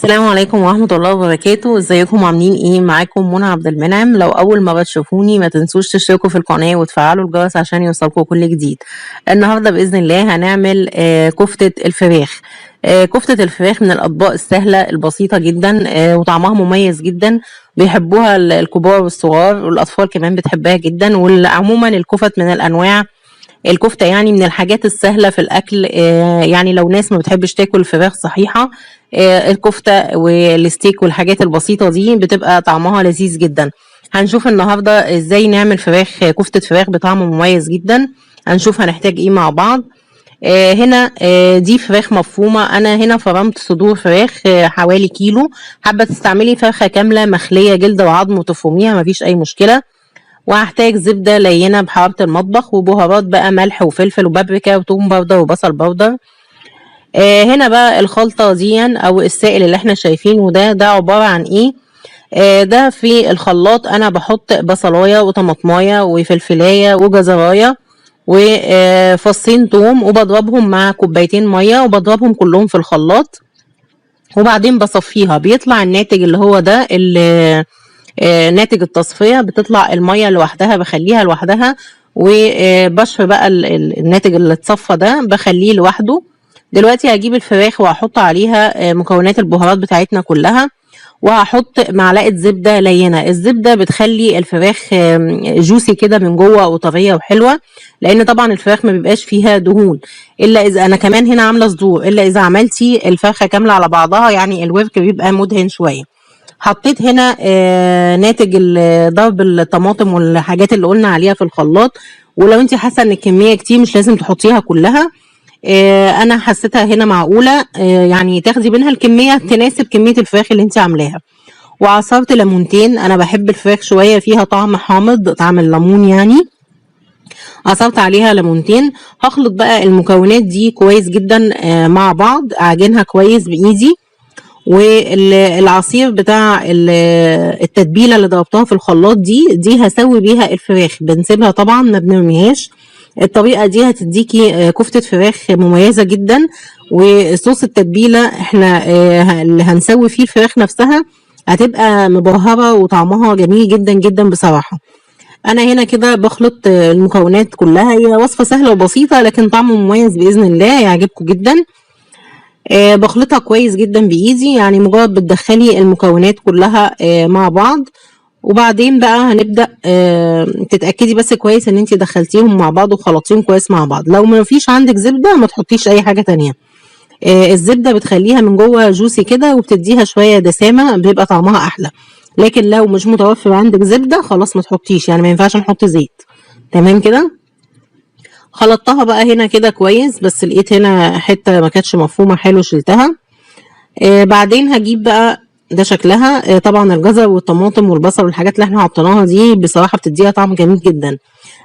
السلام عليكم ورحمة الله وبركاته. ازيكم عاملين ايه؟ معاكم منى عبد المنعم. لو اول مرة تشوفوني ما تنسوش تشتركوا في القناة وتفعلوا الجرس عشان يوصلكوا كل جديد. النهاردة بإذن الله هنعمل كفتة الفراخ. كفتة الفراخ من الأطباق السهلة البسيطة جدا، وطعمها مميز جدا. بيحبوها الكبار والصغار والأطفال كمان بتحبها جدا. وعموما الكفت من الأنواع الكفتة يعني من الحاجات السهلة في الأكل. يعني لو ناس ما بتحبش تاكل فراخ صحيحة، الكفتة والستيك والحاجات البسيطة دي بتبقى طعمها لذيذ جدا. هنشوف النهاردة ازاي نعمل كفتة فراخ بطعم مميز جدا. هنشوف هنحتاج ايه مع بعض. هنا دي فراخ مفرومة. انا هنا فرمت صدور فراخ حوالي كيلو. حابة تستعملي فرخة كاملة مخلية جلد وعظم وتفرميها مفيش اي مشكلة. وهحتاج زبدة لينة بحرارة المطبخ، وبهارات بقى ملح وفلفل وبابريكا وتوم باودر وبصل باودر. هنا بقى الخلطة دي او السائل اللي احنا شايفينه ده عبارة عن ايه؟ ده في الخلاط انا بحط بصلاية وطماطماية وفلفلاية وجزراية وفصين توم، وبضربهم مع كوبايتين مية وبضربهم كلهم في الخلاط. وبعدين بصفيها، بيطلع الناتج اللي هو ده ناتج التصفية. بتطلع المية لوحدها بخليها لوحدها، وبشر بقى الناتج اللي اتصفى ده بخليه لوحده. دلوقتي هجيب الفراخ وهحط عليها مكونات البهارات بتاعتنا كلها، وهحط معلقة زبدة لينة. الزبدة بتخلي الفراخ جوسي كده من جوه وطرية وحلوة، لان طبعا الفراخ ما بيبقاش فيها دهون. الا اذا انا كمان هنا عاملة صدور، الا اذا عملتي الفرخة كاملة على بعضها يعني الورك بيبقى مدهن شوية. حطيت هنا ناتج ضرب الطماطم والحاجات اللي قلنا عليها في الخلاط. ولو انت حاسه ان الكميه كتير مش لازم تحطيها كلها. انا حسيتها هنا معقوله، يعني تاخدي منها الكميه تناسب كميه الفراخ اللي انت عاملاها. وعصرت ليمونتين، انا بحب الفراخ شويه فيها طعم حامض، طعم الليمون يعني. عصرت عليها ليمونتين. هخلط بقى المكونات دي كويس جدا مع بعض، اعجنها كويس بايدي. والعصير بتاع التتبيله اللي ضربتها في الخلاط دي هسوي بيها الفراخ، بنسيبها طبعا ما بنرميهاش. الطريقه دي هتديكي كفته فراخ مميزه جدا. وصوص التتبيله احنا اللي هنسوي فيه الفراخ نفسها هتبقى مبهره وطعمها جميل جدا جدا بصراحه. انا هنا كده بخلط المكونات كلها. هي وصفه سهله وبسيطه لكن طعمه مميز باذن الله يعجبكم جدا. بخلطها كويس جدا بايدي، يعني مجرد بتدخلي المكونات كلها مع بعض. وبعدين بقى هنبدأ تتأكدي بس كويس ان انت دخلتيهم مع بعض وخلطتيهم كويس مع بعض. لو ما فيش عندك زبدة ما تحطيش اي حاجة تانية. الزبدة بتخليها من جوه جوسي كده وبتديها شوية دسامة، بيبقى طعمها احلى. لكن لو مش متوفر عندك زبدة خلاص ما تحطيش، يعني ما ينفعش نحط زيت. تمام كده. خلطتها بقى هنا كده كويس، بس لقيت هنا حتة ما كانتش مفهومة، حلو شلتها. بعدين هجيب بقى ده شكلها. طبعا الجزر والطماطم والبصل والحاجات اللي احنا حطيناها دي بصراحة بتديها طعم جميل جدا.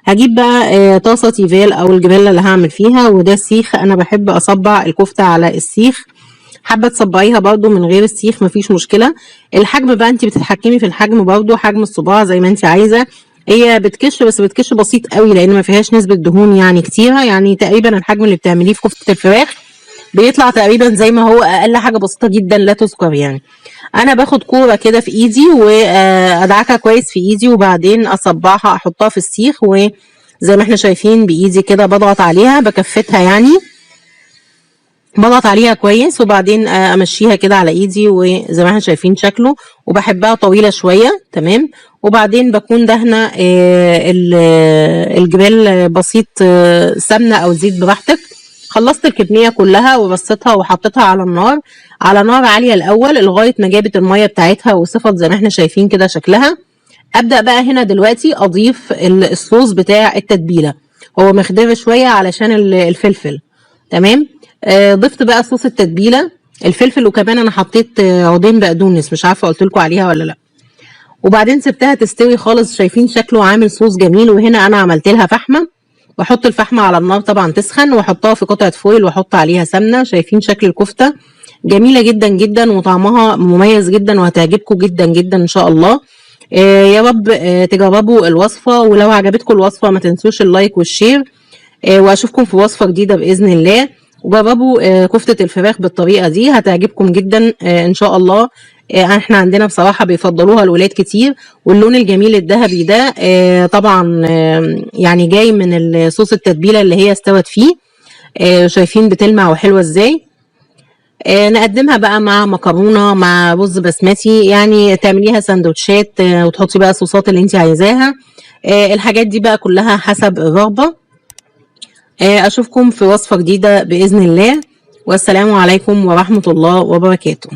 هجيب بقى طاسة تيفال او الجبلة اللي هعمل فيها، وده سيخ. انا بحب اصبع الكفتة على السيخ. حابة تصبعيها برضو من غير السيخ مفيش مشكلة. الحجم بقى انت بتتحكمي في الحجم، برضو حجم الصباع زي ما انت عايزة. هي بتكش بس بتكش بسيط قوي لان ما فيهاش نسبة دهون يعني كتيرة. يعني تقريبا الحجم اللي بتعمليه في كفتة الفراخ بيطلع تقريبا زي ما هو، اقل حاجة بسيطة جدا لا تذكر يعني. انا باخد كورة كده في ايدي وادعكها كويس في ايدي، وبعدين اصبعها احطها في السيخ، وزي ما احنا شايفين بايدي كده بضغط عليها بكفتها يعني. بضغط عليها كويس وبعدين امشيها كده على ايدي، وزي ما احنا شايفين شكله. وبحبها طويلة شوية. تمام. وبعدين بكون دهنة الجبال بسيط سمنة او زيت براحتك. خلصت الكمية كلها ورصيتها وحطيتها على النار، على نار عالية الاول لغاية ما جابت المية بتاعتها وصفت زي ما احنا شايفين كده شكلها. ابدأ بقى هنا دلوقتي اضيف الصوص بتاع التتبيلة. هو مخضر شوية علشان الفلفل. تمام. ضفت بقى صوص التتبيله، الفلفل، وكمان انا حطيت عودين بقدونس، مش عارفه قلت لكم عليها ولا لا. وبعدين سبتها تستوي خالص. شايفين شكله عامل صوص جميل. وهنا انا عملت لها فحمه، واحط الفحمه على النار طبعا تسخن، واحطها في قطعه فويل واحط عليها سمنه. شايفين شكل الكفته جميله جدا جدا وطعمها مميز جدا وهتعجبكم جدا جدا ان شاء الله. يا رب تجربوا الوصفه، ولو عجبتكم الوصفه ما تنسوش اللايك والشير. واشوفكم في وصفه جديده باذن الله. وجربوا كفتة الفراخ بالطريقة دي هتعجبكم جدا ان شاء الله. احنا عندنا بصراحة بيفضلوها الولاد كتير، واللون الجميل الذهبي ده طبعا يعني جاي من صوص التتبيلة اللي هي استوت فيه. شايفين بتلمع وحلوة ازاي. نقدمها بقى مع مكرونة مع رز بسمتي، يعني تعمليها سندوتشات وتحطي بقى الصوصات اللي انت عايزاها. الحاجات دي بقى كلها حسب الرغبة. اشوفكم في وصفة جديدة بإذن الله، والسلام عليكم ورحمة الله وبركاته.